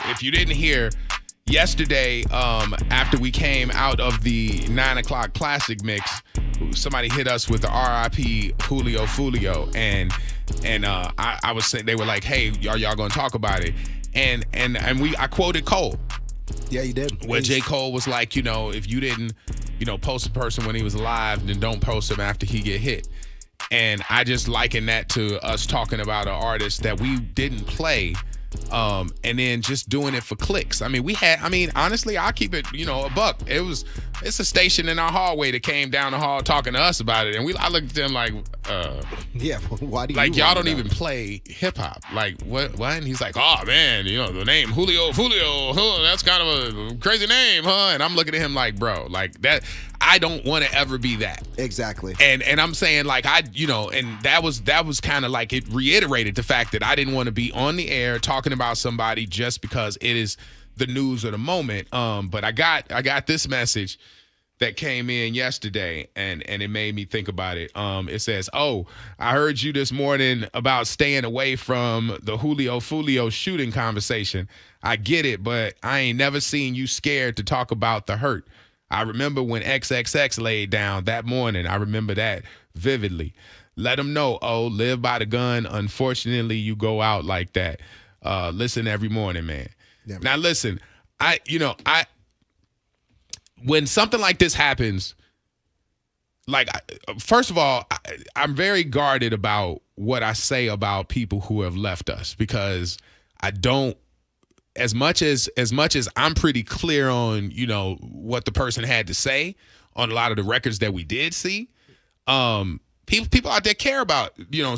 If you didn't hear, yesterday, after we came out of the 9 o'clock classic mix, somebody hit us with the RIP Julio Foolio, and I was saying, they were like, "Hey, are y'all gonna talk about it?" And I quoted Cole. Yeah, you did. Where J. Cole was like, if you didn't, post a person when he was alive, then don't post him after he get hit. And I just liken that to us talking about an artist that we didn't play, and then just doing it for clicks. Honestly, I'll keep it, a buck. It's a station in our hallway that came down the hall talking to us about it, and I looked at them like, yeah, why do you like, y'all don't even play hip hop? Like, what? And he's like, oh man, the name Julio, that's kind of a crazy name, huh? And I'm looking at him like, bro, like that. I don't want to ever be that. Exactly. And I'm saying, like, and that was kind of like, it reiterated the fact that I didn't want to be on the air talking about somebody just because it is the news of the moment. But I got this message that came in yesterday, and it made me think about it. It says, "Oh, I heard you this morning about staying away from the Julio Foolio shooting conversation. I get it, but I ain't never seen you scared to talk about the hurt. I remember when XXX laid down that morning. I remember that vividly. Let them know, live by the gun. Unfortunately, you go out like that. Listen every morning, man." Yeah. Now, listen, when something like this happens, like, first of all, I'm very guarded about what I say about people who have left us, because I don't, as much as I'm pretty clear on, what the person had to say on a lot of the records that we did see, people out there care about,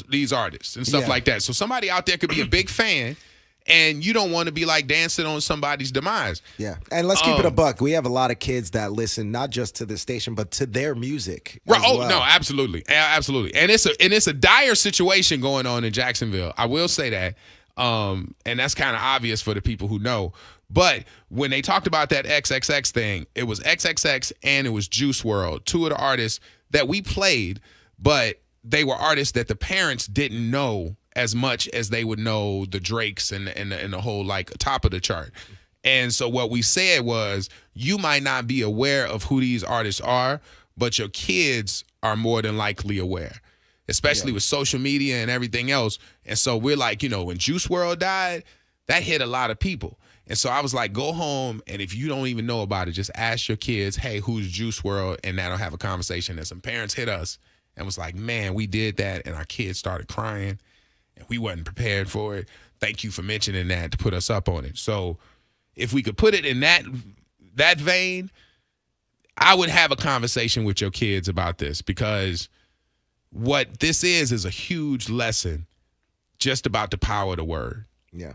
these artists and stuff like that. So somebody out there could be a big fan, and you don't want to be like dancing on somebody's demise. Yeah. And let's keep it a buck. We have a lot of kids that listen not just to the station, but to their music. Right. No, absolutely. Absolutely. And it's a dire situation going on in Jacksonville. I will say that. And that's kind of obvious for the people who know. But when they talked about that XXX thing, it was XXX and it was Juice WRLD, two of the artists that we played, but they were artists that the parents didn't know as much as they would know the Drakes and the whole, like, top of the chart. And so what we said was, you might not be aware of who these artists are, but your kids are more than likely aware, especially with social media and everything else. And so we're like, when Juice WRLD died, that hit a lot of people. And so I was like, go home, and if you don't even know about it, just ask your kids, hey, who's Juice WRLD? And that'll have a conversation. And some parents hit us and was like, man, we did that, and our kids started crying, and we wasn't prepared for it. Thank you for mentioning that to put us up on it. So if we could put it in that vein, I would have a conversation with your kids about this, because what this is a huge lesson just about the power of the word. Yeah.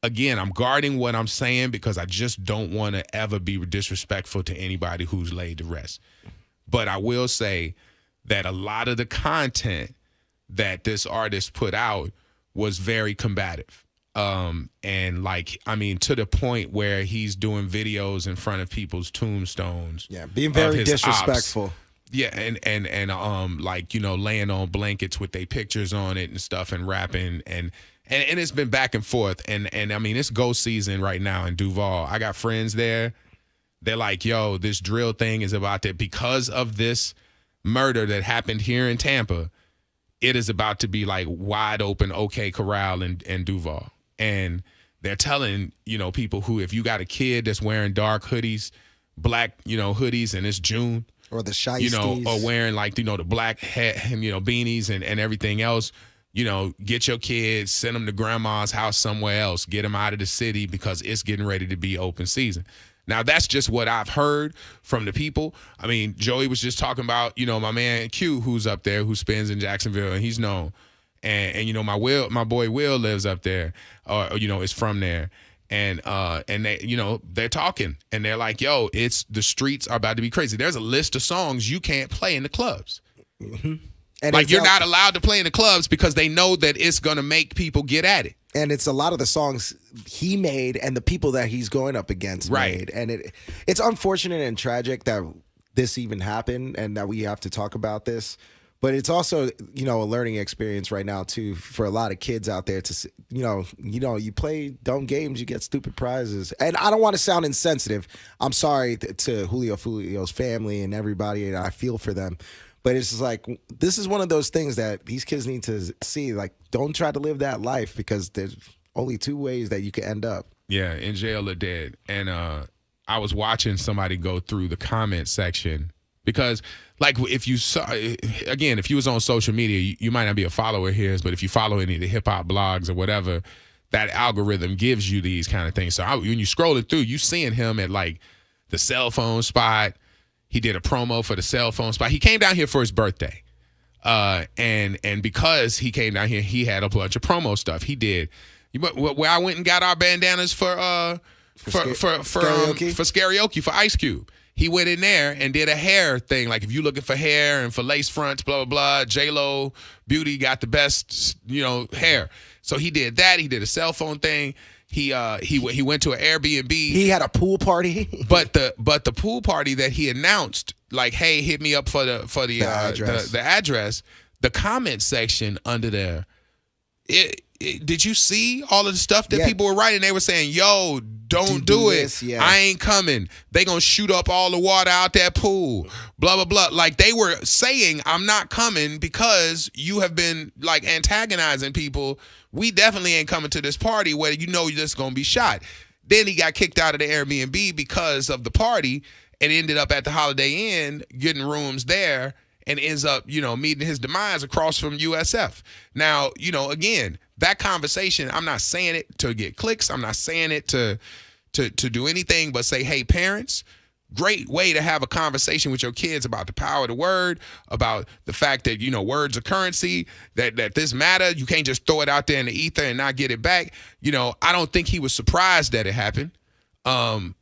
Again, I'm guarding what I'm saying because I just don't want to ever be disrespectful to anybody who's laid to rest. But I will say that a lot of the content that this artist put out was very combative. And to the point where he's doing videos in front of people's tombstones. Yeah, being very disrespectful. Ops. Yeah, and laying on blankets with their pictures on it and stuff, and rapping, and it's been back and forth. And it's ghost season right now in Duval. I got friends there. They're like, yo, this drill thing is about to, because of this murder that happened here in Tampa, it is about to be like wide open OK Corral in Duval. And they're telling, people who, if you got a kid that's wearing dark hoodies, black, hoodies, and it's June, or the shiesties, or wearing the black hat, beanies and everything else, get your kids, send them to grandma's house somewhere else, get them out of the city, because it's getting ready to be open season. Now, that's just what I've heard from the people. I mean, Joey was just talking about, my man Q, who's up there, who spins in Jacksonville, and he's known. And my boy Will lives up there, is from there. And they, they're talking, and they're like, yo, the streets are about to be crazy. There's a list of songs you can't play in the clubs. Mm-hmm. And like, you're not allowed to play in the clubs because they know that it's going to make people get at it. And it's a lot of the songs he made and the people that he's going up against made. And it's unfortunate and tragic that this even happened and that we have to talk about this. But it's also, you know, a learning experience right now too for a lot of kids out there to, you play dumb games, you get stupid prizes. And I don't want to sound insensitive. I'm sorry to Fulio's family and everybody, and I feel for them. But it's just like, this is one of those things that these kids need to see. Like, don't try to live that life because there's only two ways that you can end up. Yeah, in jail or dead. And I was watching somebody go through the comment section because, like, if you saw, again, if you was on social media, you might not be a follower of his, but if you follow any of the hip hop blogs or whatever, that algorithm gives you these kind of things. So when you scroll it through, you seeing him at like the cell phone spot. He did a promo for the cell phone spot. He came down here for his birthday, and because he came down here, he had a bunch of promo stuff. He did. Where I went and got our bandanas for karaoke for Ice Cube. He went in there and did a hair thing. Like, if you're looking for hair and for lace fronts, blah, blah, blah, J-Lo Beauty got the best, hair. So he did that. He did a cell phone thing. He went to an Airbnb. He had a pool party. but the pool party that he announced, like, hey, hit me up for the address. The comment section under there, did you see all of the stuff that people were writing? They were saying, yo, don't do it. Yeah. I ain't coming. They gonna shoot up all the water out that pool. Blah, blah, blah. Like, they were saying, I'm not coming because you have been, like, antagonizing people. We definitely ain't coming to this party where you know you're just gonna be shot. Then he got kicked out of the Airbnb because of the party and ended up at the Holiday Inn getting rooms there and ends up, meeting his demise across from USF. Now, again, that conversation, I'm not saying it to get clicks. I'm not saying it to do anything but say, hey, parents, great way to have a conversation with your kids about the power of the word, about the fact that, words are currency, that this matter. You can't just throw it out there in the ether and not get it back. I don't think he was surprised that it happened. I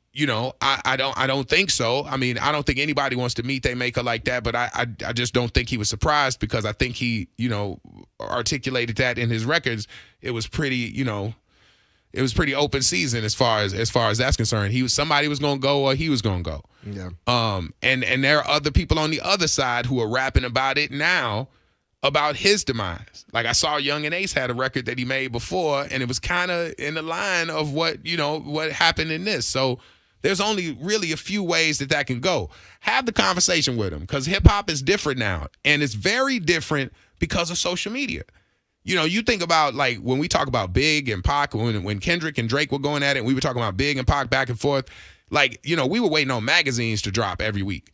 don't think so. I mean, I don't think anybody wants to meet their maker like that, but I just don't think he was surprised because I think he, articulated that in his records. It was pretty, it was pretty open season as far as that's concerned. Somebody was going to go or he was going to go. Yeah. And there are other people on the other side who are rapping about it now, about his demise. Like, I saw Young and Ace had a record that he made before, and it was kind of in the line of what happened in this. So there's only really a few ways that can go. Have the conversation with him because hip-hop is different now, and it's very different because of social media. You think about, like, when we talk about Big and Pac, when Kendrick and Drake were going at it, and we were talking about Big and Pac back and forth, like, we were waiting on magazines to drop every week.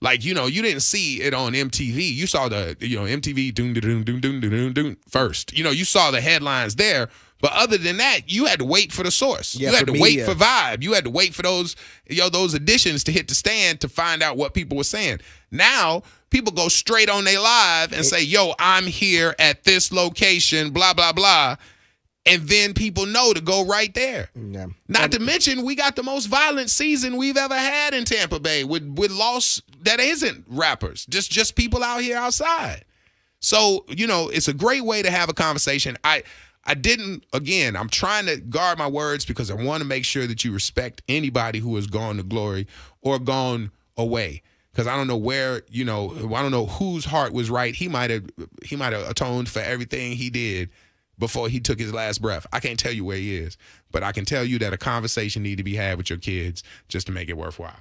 Like, you didn't see it on MTV. You saw the, MTV doom doom doom doom doom doom first. You saw the headlines there. But other than that, you had to wait for the source. Yeah, you had to media. wait for Vibe. You had to wait for those editions to hit the stand to find out what people were saying. Now, people go straight on their live and say, yo, I'm here at this location, blah, blah, blah. And then people know to go right there. Yeah. Not to mention, we got the most violent season we've ever had in Tampa Bay with loss that isn't rappers, just people out here outside. So, it's a great way to have a conversation. I'm trying to guard my words because I want to make sure that you respect anybody who has gone to glory or gone away. Because I don't know where, I don't know whose heart was right. He might have atoned for everything he did before he took his last breath. I can't tell you where he is, but I can tell you that a conversation need to be had with your kids just to make it worthwhile.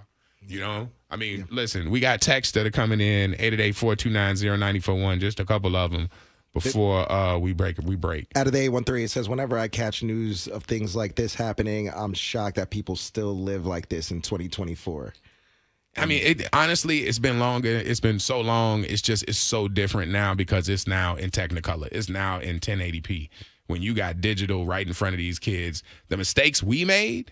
I mean, Listen, we got texts that are coming in, 888-429-0941, just a couple of them. Before we break. Out of the 813, it says, whenever I catch news of things like this happening, I'm shocked that people still live like this in 2024. I mean, honestly, it's been longer. It's been so long. It's so different now because it's now in Technicolor. It's now in 1080p. When you got digital right in front of these kids, the mistakes we made,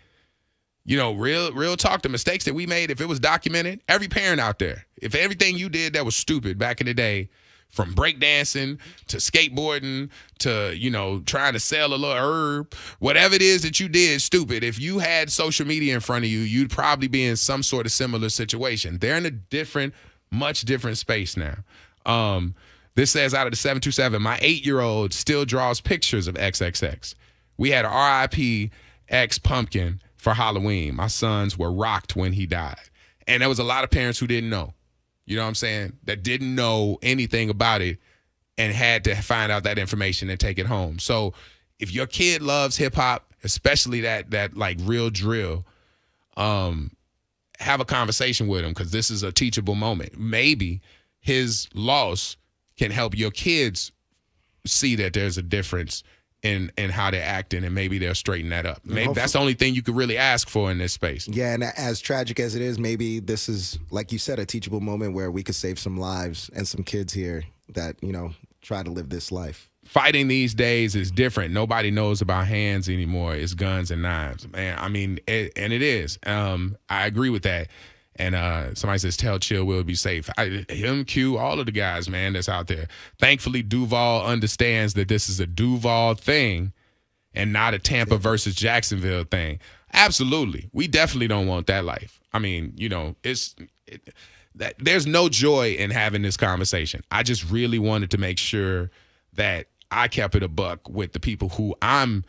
real talk, the mistakes that we made, if it was documented, every parent out there, if everything you did that was stupid back in the day, from breakdancing to skateboarding to, trying to sell a little herb, whatever it is that you did stupid, if you had social media in front of you, you'd probably be in some sort of similar situation. They're in a much different space now. This says out of the 727, my 8-year-old still draws pictures of XXX. We had a RIP X pumpkin for Halloween. My sons were rocked when he died. And there was a lot of parents who didn't know. you know what I'm saying, that didn't know anything about it and had to find out that information and take it home. So if your kid loves hip hop, especially that like real drill, have a conversation with him, because this is a teachable moment. Maybe his loss can help your kids see that there's a difference in how they're acting, and maybe they'll straighten that up. Maybe that's the only thing you could really ask for in this space. Yeah, and as tragic as it is, maybe this is, like you said, a teachable moment where we could save some lives and some kids here that, try to live this life. Fighting these days is different. Nobody knows about hands anymore. It's guns and knives, man. I mean, it is. I agree with that. And somebody says, tell Chill Will be safe. Him, Q, all of the guys, man, that's out there. Thankfully, Duval understands that this is a Duval thing and not a Tampa versus Jacksonville thing. Absolutely. We definitely don't want that life. I mean, there's no joy in having this conversation. I just really wanted to make sure that I kept it a buck with the people who I'm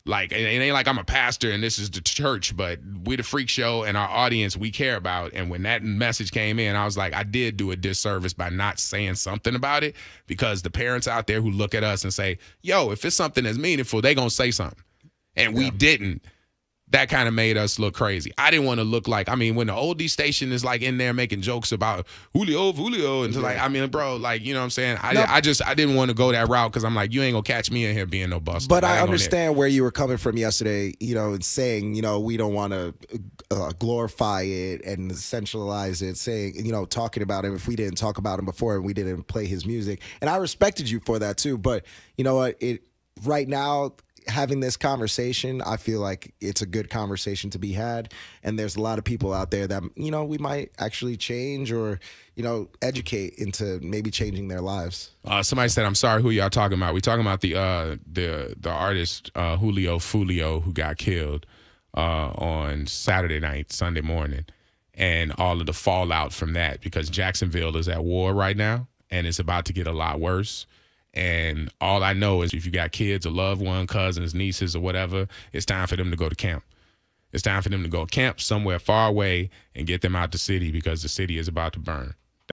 like, it ain't like I'm a pastor and this is the church, but we're the Freak Show and our audience we care about. And when that message came in, I was like, I did do a disservice by not saying something about it, because the parents out there who look at us and say, yo, if it's something that's meaningful, they gonna say something. And we didn't. That kind of made us look crazy. I didn't want to look like, when the oldie station is like in there making jokes about Julio, and like, bro, like, you know what I'm saying? I didn't want to go that route, because I'm like, you ain't gonna catch me in here being no buster. But I understand where you were coming from yesterday, and saying, we don't want to glorify it and essentialize it, saying, talking about him if we didn't talk about him before and we didn't play his music. And I respected you for that too. But you know what? Right now, having this conversation, I feel like it's a good conversation to be had, and there's a lot of people out there that we might actually change or educate into maybe changing their lives. Somebody said, I'm sorry, who y'all talking about? We talking about the artist Julio Foolio, who got killed on Saturday night, Sunday morning, and all of the fallout from that, because Jacksonville is at war right now and it's about to get a lot worse. And all I know is if you got kids, a loved one, cousins, nieces, or whatever, it's time for them to go to camp. It's time for them to go camp somewhere far away and get them out the city, because the city is about to burn.